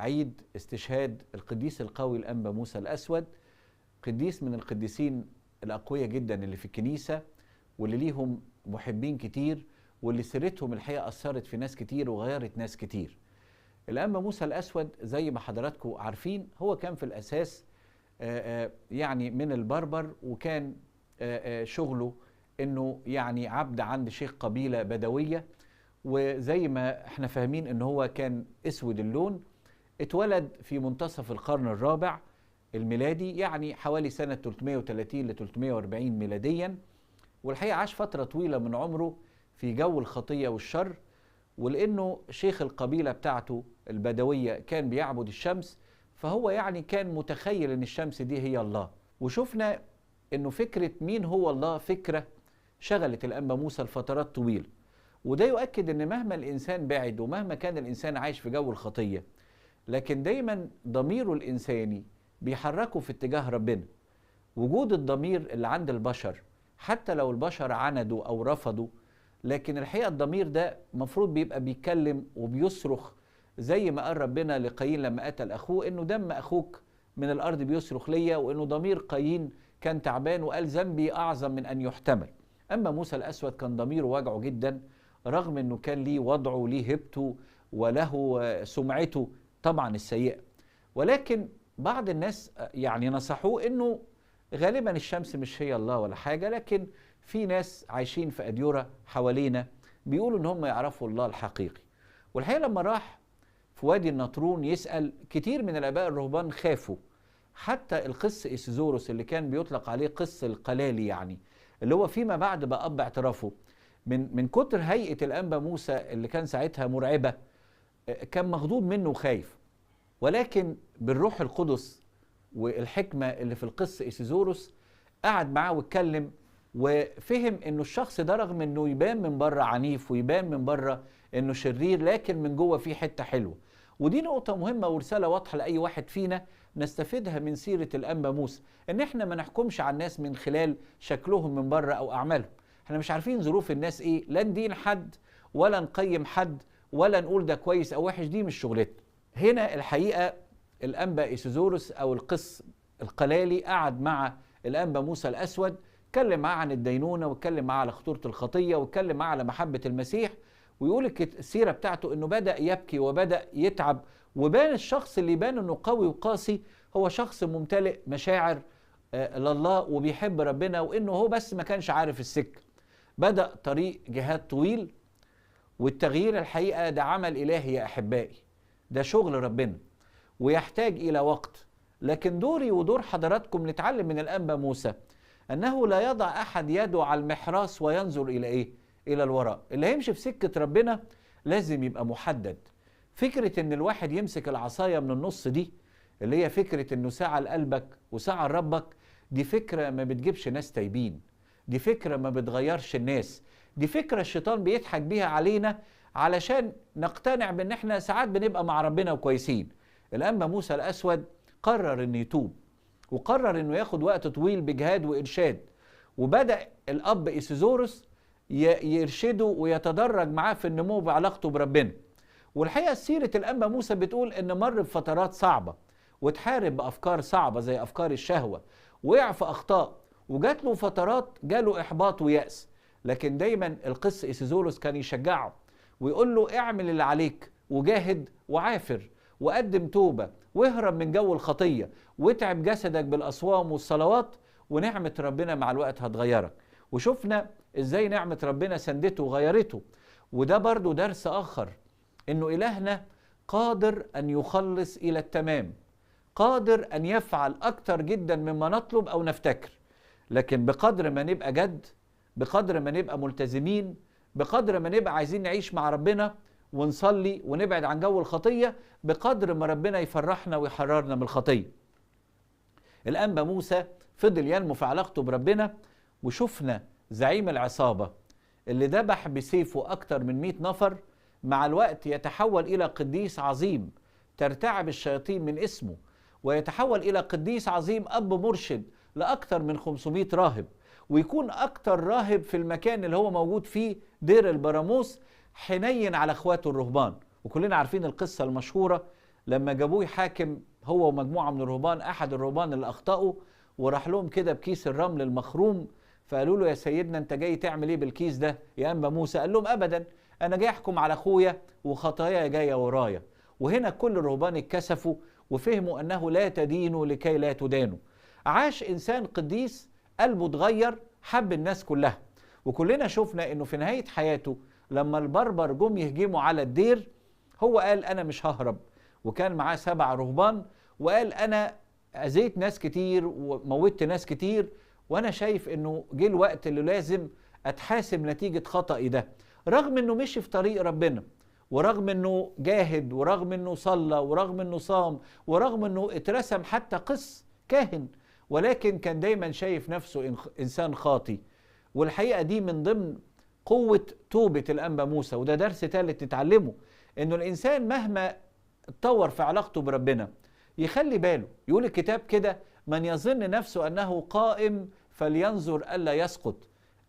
عيد استشهاد القديس القوي الأنبا موسى الأسود، قديس من القديسين الأقوياء جدا اللي في الكنيسة، واللي ليهم محبين كتير، واللي سيرتهم الحقيقة أثرت في ناس كتير وغيرت ناس كتير. الأنبا موسى الأسود زي ما حضراتكم عارفين هو كان في الأساس يعني من البربر، وكان شغله انه يعني عبد عند شيخ قبيلة بدوية، وزي ما احنا فاهمين ان هو كان اسود اللون. اتولد في منتصف القرن الرابع الميلادي، يعني حوالي سنة 330 ل 340 ميلاديا، والحقيقة عاش فترة طويلة من عمره في جو الخطية والشر، ولأنه شيخ القبيلة بتاعته البدوية كان بيعبد الشمس، فهو يعني كان متخيل ان الشمس دي هي الله. وشفنا انه فكرة مين هو الله فكرة شغلت الأنبا موسى لفترات طويلة، وده يؤكد ان مهما الإنسان بعد ومهما كان الإنسان عايش في جو الخطية، لكن دايما ضميره الإنساني بيحركه في اتجاه ربنا. وجود الضمير اللي عند البشر حتى لو البشر عندوا أو رفضوا، لكن الحقيقة الضمير ده مفروض بيبقى بيتكلم وبيصرخ، زي ما قال ربنا لقايين لما قتل أخوه إنه دم أخوك من الأرض بيصرخ ليا، وإنه ضمير قايين كان تعبان وقال ذنبي أعظم من أن يحتمل. أما موسى الأسود كان ضميره واجعه جدا، رغم أنه كان ليه وضعه وليه هيبته وله سمعته طبعا السيئة، ولكن بعض الناس يعني نصحوه أنه غالبا الشمس مش هي الله ولا حاجة، لكن في ناس عايشين في أديرة حوالينا بيقولوا ان هم يعرفوا الله الحقيقي. والحقيقة لما راح في وادي النطرون يسأل، كتير من الآباء الرهبان خافوا، حتى القس إيسيزوروس اللي كان بيطلق عليه قس القلالي، يعني اللي هو فيما بعد بقى أب اعترافه، من كتر هيئة الأنبا موسى اللي كان ساعتها مرعبة، كان مخضوض منه وخايف. ولكن بالروح القدس والحكمة اللي في القس إيسيزوروس قعد معاه واتكلم، وفهم انه الشخص ده رغم انه يبان من بره عنيف ويبان من بره انه شرير، لكن من جوه فيه حته حلوه. ودي نقطه مهمه ورساله واضحه لاي واحد فينا نستفيدها من سيره الانبا موسى، ان احنا ما نحكمش على الناس من خلال شكلهم من بره او اعمالهم. احنا مش عارفين ظروف الناس ايه، لا ندين حد ولا نقيم حد ولا نقول ده كويس او وحش، دي مش شغلتنا. هنا الحقيقه الانبا إيسيزوروس او القس القلالي قعد مع الانبا موسى الاسود، اتكلم معاه عن الدينونة، واتكلم معاه على خطورة الخطية، واتكلم معاه على محبة المسيح. ويقول السيرة بتاعته انه بدأ يبكي وبدأ يتعب، وبان الشخص اللي بان انه قوي وقاسي هو شخص ممتلئ مشاعر لله وبيحب ربنا، وانه هو بس ما كانش عارف السكة. بدأ طريق جهاد طويل، والتغيير الحقيقة ده عمل إلهي يا أحبائي، ده شغل ربنا ويحتاج إلى وقت. لكن دوري ودور حضراتكم نتعلم من الأنبا موسى أنه لا يضع أحد يده على المحراث وينظر إلى إيه؟ إلى الوراء. اللي هيمشي في سكة ربنا لازم يبقى محدد. فكرة إن الواحد يمسك العصاية من النص دي، اللي هي فكرة إنه ساعة لقلبك وساعة لربك، دي فكرة ما بتجيبش ناس تايبين، دي فكرة ما بتغيرش الناس، دي فكرة الشيطان بيضحك بيها علينا علشان نقتنع بأن احنا ساعات بنبقى مع ربنا وكويسين. الأنبا موسى الأسود قرر إنه يتوب، وقرر انه ياخد وقت طويل بجهاد وإرشاد، وبدأ الأب إيسيزوروس يرشده ويتدرج معاه في النمو بعلاقته بربنا. والحقيقة سيرة الأنبا موسى بتقول ان مر بفترات صعبة، وتحارب بأفكار صعبة زي أفكار الشهوة، وقع في أخطاء، وجات له فترات جاله إحباط ويأس، لكن دايما القس إيسيزوروس كان يشجعه ويقول له اعمل اللي عليك وجاهد وعافر وقدم توبة واهرب من جو الخطية واتعب جسدك بالأصوام والصلوات، ونعمة ربنا مع الوقت هتغيرك. وشفنا ازاي نعمة ربنا سندته وغيرته. وده برضو درس آخر، انه إلهنا قادر أن يخلص إلى التمام، قادر أن يفعل أكتر جدا مما نطلب أو نفتكر، لكن بقدر ما نبقى جد، بقدر ما نبقى ملتزمين، بقدر ما نبقى عايزين نعيش مع ربنا ونصلي ونبعد عن جو الخطية، بقدر ما ربنا يفرحنا ويحررنا من الخطية. الأنبا موسى فضل ينمو في علاقته بربنا، وشفنا زعيم العصابة اللي ذبح بسيفه أكتر من 100 نفر مع الوقت يتحول إلى قديس عظيم ترتعب الشياطين من اسمه، ويتحول إلى قديس عظيم أب مرشد لأكتر من 500 راهب، ويكون أكتر راهب في المكان اللي هو موجود فيه دير البراموس حنين على اخواته الرهبان. وكلنا عارفين القصة المشهورة لما جابوه يحاكم هو ومجموعة من الرهبان، أحد الرهبان اللي أخطأوا وراح لهم كده بكيس الرمل المخروم، فقالوا له يا سيدنا أنت جاي تعمل إيه بالكيس ده يا أنبا موسى؟ قال لهم أبدا، أنا جاي أحكم على أخويا وخطاياي جاية ورايا. وهنا كل الرهبان اتكسفوا وفهموا أنه لا تدينوا لكي لا تدانوا. عاش إنسان قديس قلبه اتغير، حب الناس كلها. وكلنا شفنا أنه في نهاية حياته لما البربر جم يهجموا على الدير، هو قال أنا مش ههرب، وكان معاه 7 رهبان، وقال أنا أذيت ناس كتير وموتت ناس كتير، وأنا شايف أنه جه الوقت اللي لازم أتحاسب نتيجة خطأي ده. رغم أنه مشي في طريق ربنا، ورغم أنه جاهد، ورغم أنه صلى، ورغم أنه صام، ورغم أنه اترسم حتى قس كاهن، ولكن كان دايما شايف نفسه إنسان خاطي. والحقيقة دي من ضمن قوة توبة الأنبا موسى، وده درس ثالث تتعلمه، أنه الإنسان مهما اتطور في علاقته بربنا يخلي باله. يقول الكتاب كده: من يظن نفسه أنه قائم فلينظر ألا يسقط.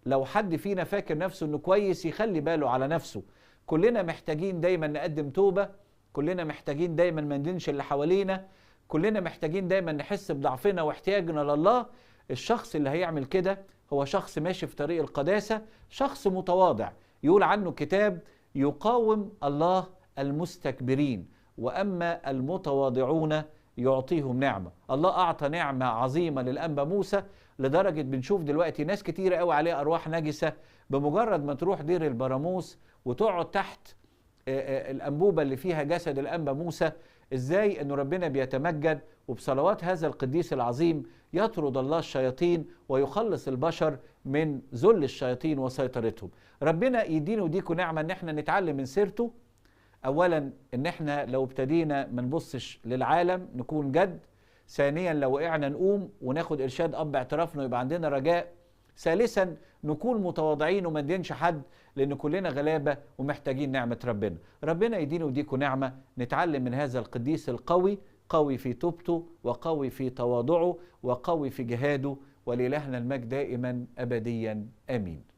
لو حد فينا فاكر نفسه أنه كويس يخلي باله على نفسه. كلنا محتاجين دايما نقدم توبة، كلنا محتاجين دايما ما ندينش اللي حوالينا، كلنا محتاجين دايما نحس بضعفنا واحتياجنا لله. الشخص اللي هيعمل كده هو شخص ماشي في طريق القداسة، شخص متواضع. يقول عنه الكتاب: يقاوم الله المستكبرين وأما المتواضعون يعطيهم نعمة. الله أعطى نعمة عظيمة للأنبا موسى، لدرجة بنشوف دلوقتي ناس كتيرة قوي عليها أرواح نجسة، بمجرد ما تروح دير البراموس وتقعد تحت الأنبوبة اللي فيها جسد الأنبا موسى، إزاي أنه ربنا بيتمجد، وبصلوات هذا القديس العظيم يطرد الله الشياطين ويخلص البشر من ذل الشياطين وسيطرتهم. ربنا يدينا وديكم نعمة أن احنا نتعلم من سيرته. أولا أن احنا لو ابتدينا ما نبصش للعالم نكون جد. ثانيا لو وقعنا نقوم وناخد إرشاد أب اعترافنا ويبقى عندنا رجاء. ثالثا نكون متواضعين وما ندينش حد، لأن كلنا غلابة ومحتاجين نعمة ربنا. ربنا يدينا وديكم نعمة نتعلم من هذا القديس القوي، قوي في توبته وقوي في تواضعه وقوي في جهاده. ولإلهنا المجد دائما أبديا آمين.